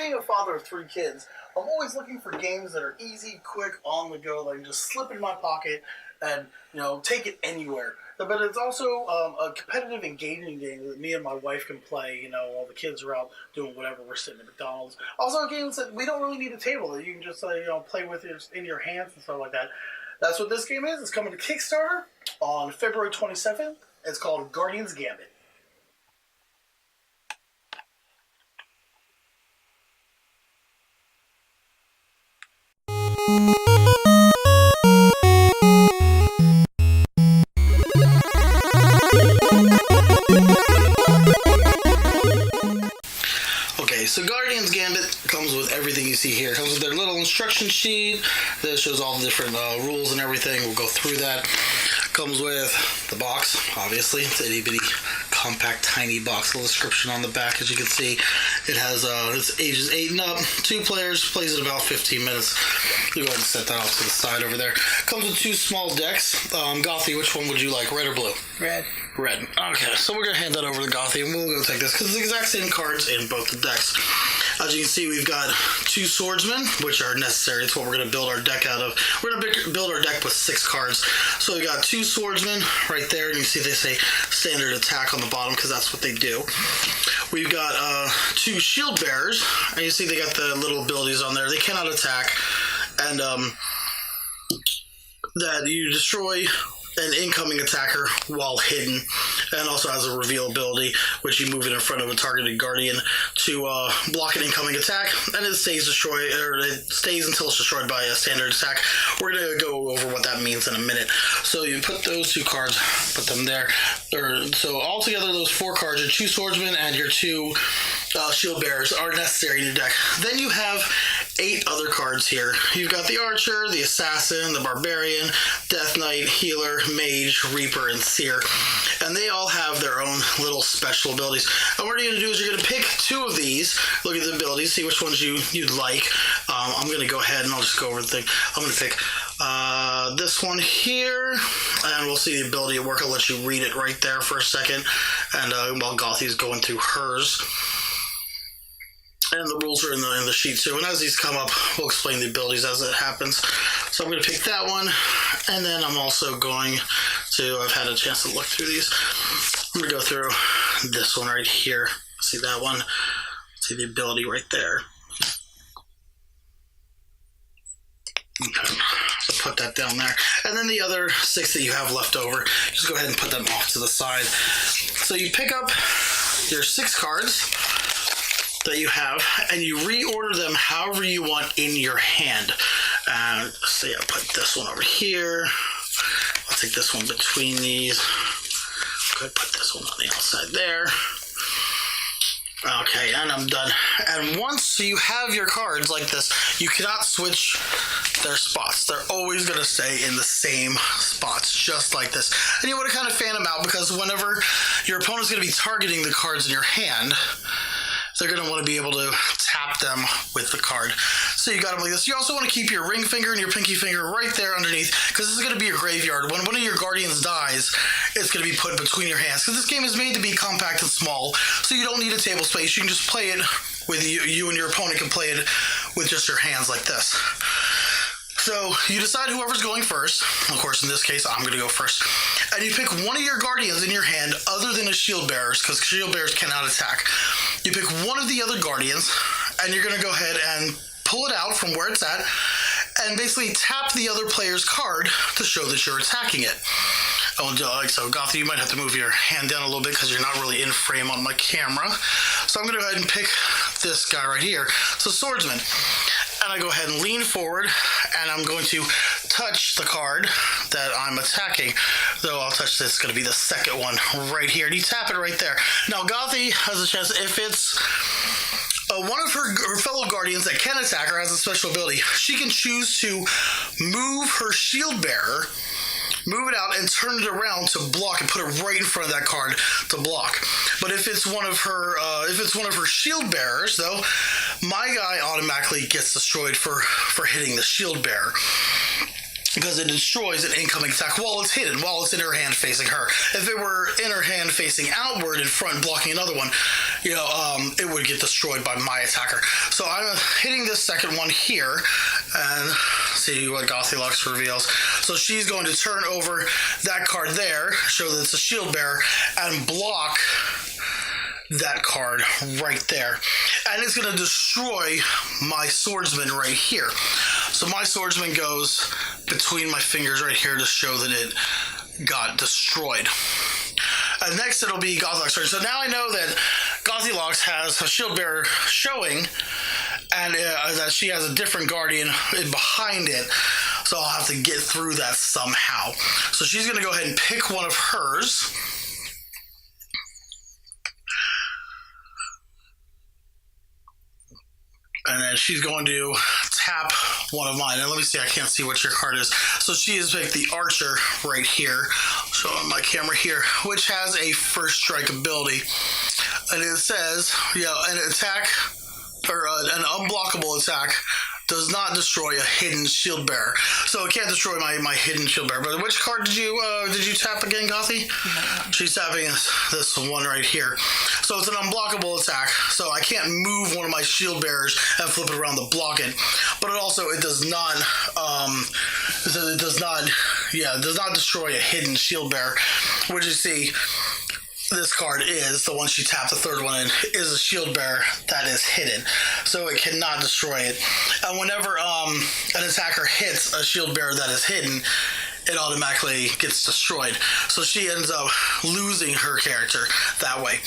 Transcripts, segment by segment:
being a father of 3 kids, I'm always looking for games that are easy, quick, on the go, that I can just slip in my pocket and, take it anywhere. But it's also a competitive, engaging game that me and my wife can play, while the kids are out doing whatever, we're sitting at McDonald's. Also games that we don't really need a table, that you can just, play with in your hands and stuff like that. That's what this game is. It's coming to Kickstarter on February 27th. It's called Guardian's Gambit. Okay, so Guardian's Gambit comes with everything you see here. It comes with their little instruction sheet that shows all the different rules and everything. We'll go through that. Comes with the box, obviously. It's an itty-bitty, compact, tiny box. A little description on the back, as you can see. It has it's ages 8 and up. 2 players, plays in about 15 minutes. We'll go ahead and set that off to the side over there. Comes with 2 small decks. Gothy, which one would you like, red or blue? Red. Red. Okay, so we're going to hand that over to Gothy, and we'll go take this, because it's the exact same cards in both the decks. As you can see, we've got 2 swordsmen, which are necessary. It's what we're going to build our deck out of. We're going to build our deck with 6 cards. So we got 2 swordsmen right there, and you see they say standard attack on the bottom, because that's what they do. We've got 2 shield bearers, and you see they got the little abilities on there. They cannot attack, and that you destroy an incoming attacker while hidden, and also has a reveal ability, which you move it in front of a targeted guardian to block an incoming attack, and it stays destroyed, or it stays until it's destroyed by a standard attack. We're going to go over what that means in a minute. So you put those 2 cards, put them there. So altogether, those 4 cards, your 2 swordsmen and your 2 shield bearers are necessary in your deck. Then you have 8 other cards here. You've got the archer, the assassin, the barbarian, death knight, healer, mage, reaper, and seer, and they all have their own little special abilities. And what you're going to do is you're going to pick 2 of these, look at the abilities, see which ones you'd like. I'm going to go ahead and I'll just go over the thing. I'm going to pick this one here, and we'll see the ability at work. I'll let you read it right there for a second, and while Gothy's going through hers. And the rules are in the sheet too. And as these come up, we'll explain the abilities as it happens. So I'm going to pick that one. And then I'm also going to, I've had a chance to look through these. I'm going to go through this one right here. See that one? See the ability right there. Okay. So put that down there. And then the other 6 that you have left over, just go ahead and put them off to the side. So you pick up your 6 cards that you have, and you reorder them however you want in your hand. Say I put this one over here. I'll take this one between these. Go ahead, put this one on the outside there. Okay, and I'm done. And once you have your cards like this, you cannot switch their spots. They're always going to stay in the same spots, just like this. And you want to kind of fan them out, because whenever your opponent's going to be targeting the cards in your hand, they're going to want to be able to tap them with the card. So you got them like this. You also want to keep your ring finger and your pinky finger right there underneath, because this is going to be your graveyard. When one of your guardians dies, it's going to be put between your hands, because this game is made to be compact and small, so you don't need a table space. You can just play it with you and your opponent can play it with just your hands like this. So you decide whoever's going first. Of course, in this case, I'm going to go first. And you pick one of your guardians in your hand other than a shield bearers, because shield bearers cannot attack. You pick one of the other guardians, and you're going to go ahead and pull it out from where it's at, and basically tap the other player's card to show that you're attacking it. So Gothy, you might have to move your hand down a little bit because you're not really in frame on my camera. So I'm going to go ahead and pick this guy right here. So swordsman. And I go ahead and lean forward, and I'm going to touch the card that I'm attacking. Though I'll touch this, it's going to be the second one right here. And you tap it right there. Now, Gothy has a chance, if it's one of her fellow guardians that can attack her, has a special ability, she can choose to move her shield bearer, move it out, and turn it around to block, and put it right in front of that card to block. But if it's one of her shield bearers, though, my guy automatically gets destroyed for hitting the shield bearer, because it destroys an incoming attack while it's hidden, while it's in her hand facing her. If it were in her hand facing outward in front, blocking another one, it would get destroyed by my attacker. So I'm hitting this second one here, and see what GothyLox reveals. So she's going to turn over that card there, show that it's a shield bearer, and block that card right there. And it's going to destroy my swordsman right here. So my swordsman goes between my fingers right here to show that it got destroyed. And next it'll be GothyLox turn. So now I know that GothyLox has a shield bearer showing, and that she has a different guardian behind it. So I'll have to get through that somehow. So she's going to go ahead and pick one of hers. And then she's going to tap one of mine. And let me see, I can't see what your card is. So she has picked the Archer right here. Show on my camera here, which has a first strike ability. And it says, an attack, or an unblockable attack, does not destroy a hidden shield bearer. So it can't destroy my hidden shield bearer. But which card did you tap again, Gothy? She's tapping this one right here. So it's an unblockable attack. So I can't move one of my shield bearers and flip it around to block it. But it does not destroy a hidden shield bearer. Which you see, this card is, the one she tapped the third one in, is a shield bearer that is hidden. So it cannot destroy it. And whenever an attacker hits a shield bearer that is hidden, it automatically gets destroyed. So she ends up losing her character that way.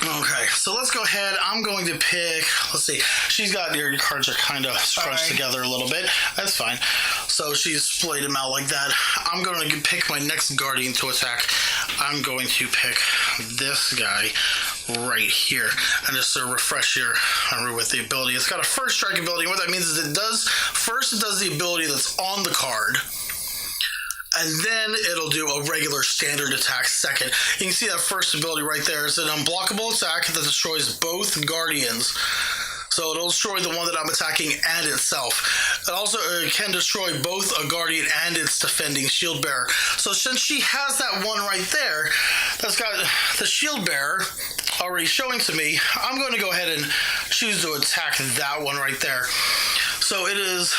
Okay, so let's go ahead. I'm going to pick, let's see, she's got, your cards are kind of scrunched together a little bit. That's fine. So she's splayed them out like that. I'm going to pick my next guardian to attack. I'm going to pick this guy right here. And just to refresh your memory with the ability, it's got a first strike ability. What that means is it does the ability that's on the card, and then it'll do a regular standard attack second. You can see that first ability right there. It's an unblockable attack that destroys both guardians. So it'll destroy the one that I'm attacking and itself. It also can destroy both a guardian and its defending shield bearer. So since she has that one right there, that's got the shield bearer already showing to me, I'm going to go ahead and choose to attack that one right there. So it is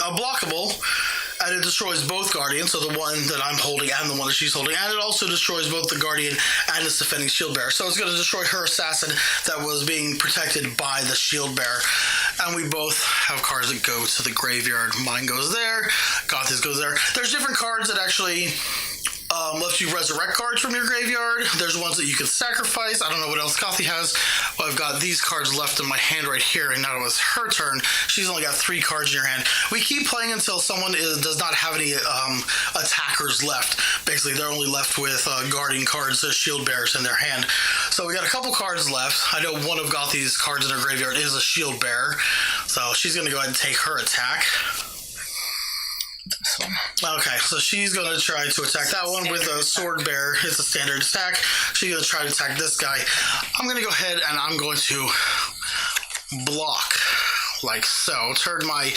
unblockable, and it destroys both guardians, so the one that I'm holding and the one that she's holding, and it also destroys both the guardian and its defending shield bearer. So it's going to destroy her assassin that was being protected by the shield bearer. And we both have cards that go to the graveyard. Mine goes there, Gothy's goes there. There's different cards that actually lets you resurrect cards from your graveyard. There's ones that you can sacrifice. I don't know what else Gothy has. Well, I've got these cards left in my hand right here, and now it was her turn. She's only got 3 cards in your hand. We keep playing until someone does not have any attackers left. Basically, they're only left with guardian cards, shield bearers in their hand. So we got a couple cards left. I know one of Gothy's cards in her graveyard is a shield bearer. So she's going to go ahead and take her attack. This one. Okay, so she's going to try to attack that one with a sword bearer. It's a standard attack. She's going to try to attack this guy. I'm going to go ahead and I'm going to block like so. Turn my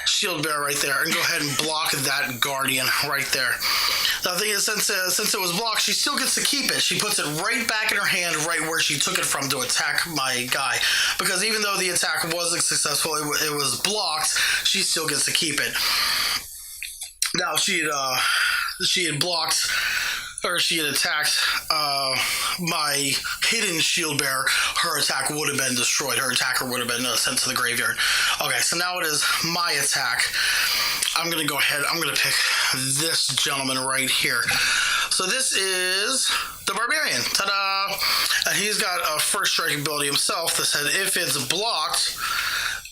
shield bearer right there and go ahead and block that guardian right there. Now, the thing is, since it was blocked, she still gets to keep it. She puts it right back in her hand, right where she took it from to attack my guy. Because even though the attack wasn't successful, it was blocked, she still gets to keep it. Now, she had blocked, or she had attacked my hidden shield bearer. Her attack would have been destroyed. Her attacker would have been sent to the graveyard. Okay, so now it is my attack. I'm going to go ahead. I'm going to pick this gentleman right here. So this is the Barbarian. Ta-da! And he's got a first strike ability himself that said if it's blocked,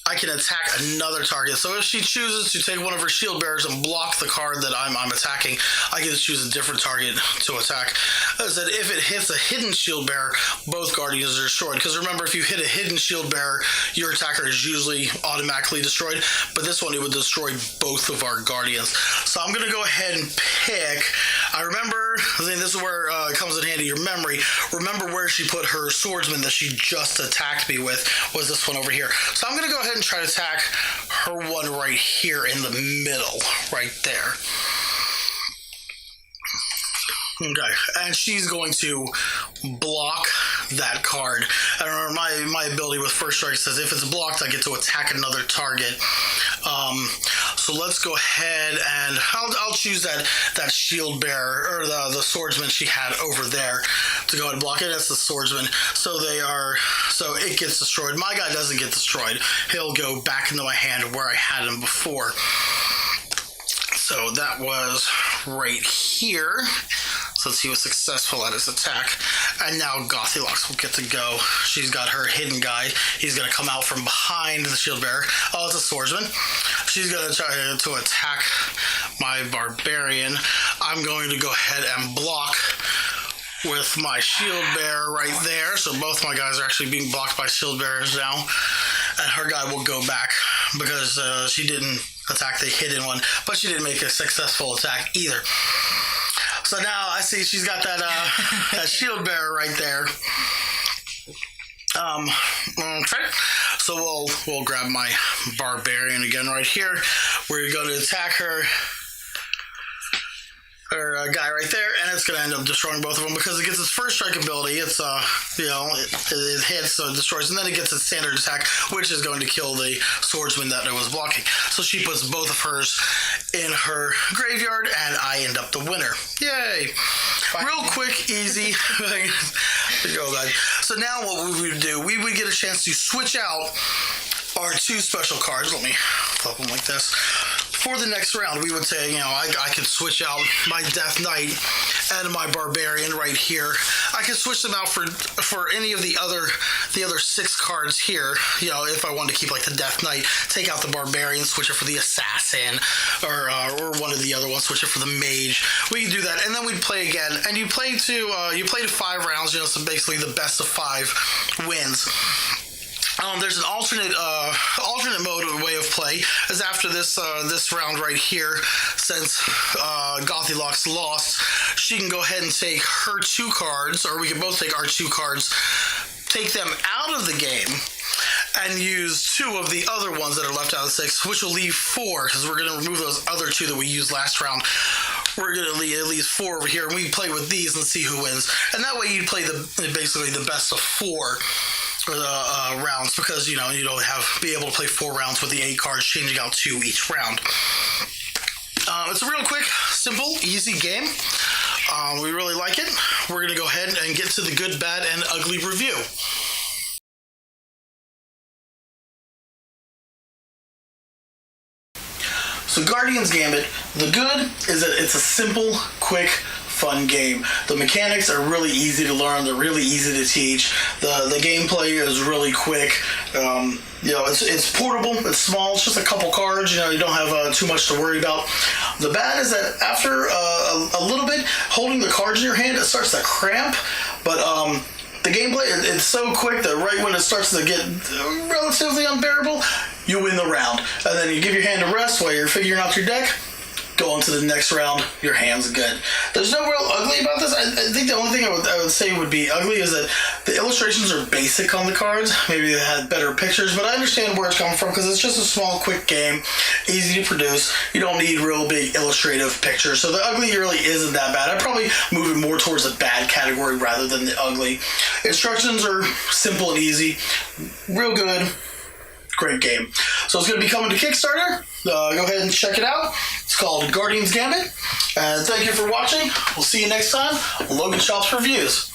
I can attack another target. So if she chooses to take one of her shield bearers and block the card that I'm attacking, I can just choose a different target to attack. As I said, if it hits a hidden shield bearer, both guardians are destroyed. Because remember, if you hit a hidden shield bearer, your attacker is usually automatically destroyed. But this one, it would destroy both of our guardians. So I'm going to go ahead and pick. I remember, I think this is where it comes in handy, your memory. Remember where she put her swordsman that she just attacked me with was this one over here. So I'm going to go ahead and try to attack her one right here in the middle, right there. Okay, and she's going to block that card. And remember, my ability with First Strike says if it's blocked, I get to attack another target. So let's go ahead and I'll choose that shield bearer, or the swordsman she had over there to go ahead and block it. That's the swordsman. So it gets destroyed. My guy doesn't get destroyed. He'll go back into my hand where I had him before. So that was right here, since he was successful at his attack. And now GothyLox will get to go. She's got her hidden guy. He's going to come out from behind the shield bearer. Oh, it's a swordsman. She's going to try to attack my barbarian. I'm going to go ahead and block with my shield bearer right there. So both my guys are actually being blocked by shield bearers now. And her guy will go back because she didn't attack the hidden one, but she didn't make a successful attack either. So now I see she's got that that shield bearer right there. Okay. So we'll grab my barbarian again right here. We're going to attack her guy right there, and it's going to end up destroying both of them because it gets its first strike ability. It's it hits, so it destroys, and then it gets its standard attack, which is going to kill the swordsman that it was blocking. So she puts both of hers in her graveyard, and I end up the winner. Yay! Real quick, easy. Go, guys. So now what we would do, we would get a chance to switch out our two special cards. Let me flip them like this. For the next round, we would say, I could switch out my Death Knight and my Barbarian right here. I could switch them out for any of the other 6 cards here. If I wanted to keep like the Death Knight, take out the Barbarian, switch it for the Assassin, or one of the other ones, switch it for the Mage. We could do that, and then we'd play again. And you play to 5 rounds. So basically the best of 5 wins. There's an alternate mode of way of play, as after this round right here, since GothyLox lost, she can go ahead and take her 2 cards, or we can both take our 2 cards, take them out of the game, and use 2 of the other ones that are left out of the 6, which will leave 4, because we're going to remove those other 2 that we used last round. We're going to leave at least 4 over here, and we play with these and see who wins. And that way you play basically the best of 4 rounds, because you don't be able to play 4 rounds with the 8 cards, changing out 2 each round. It's a real quick, simple, easy game. We really like it. We're going to go ahead and get to the good, bad, and ugly review. So Guardian's Gambit, the good is that it's a simple, quick, fun game. The mechanics are really easy to learn. They're really easy to teach. The gameplay is really quick. It's portable. It's small. It's just a couple cards. You don't have too much to worry about. The bad is that after a little bit, holding the cards in your hand, it starts to cramp. But the gameplay, it's so quick that right when it starts to get relatively unbearable, you win the round. And then you give your hand a rest while you're figuring out your deck. Go on to the next round, your hand's good. There's no real ugly about this. I think the only thing I would say would be ugly is that the illustrations are basic on the cards. Maybe they had better pictures, but I understand where it's coming from because it's just a small, quick game, easy to produce. You don't need real big illustrative pictures, so the ugly really isn't that bad. I'd probably move it more towards the bad category rather than the ugly. Instructions are simple and easy, real good. Great game. So it's going to be coming to Kickstarter. Go ahead and check it out. It's called Guardian's Gambit. And thank you for watching. We'll see you next time on Logan Shop's Reviews.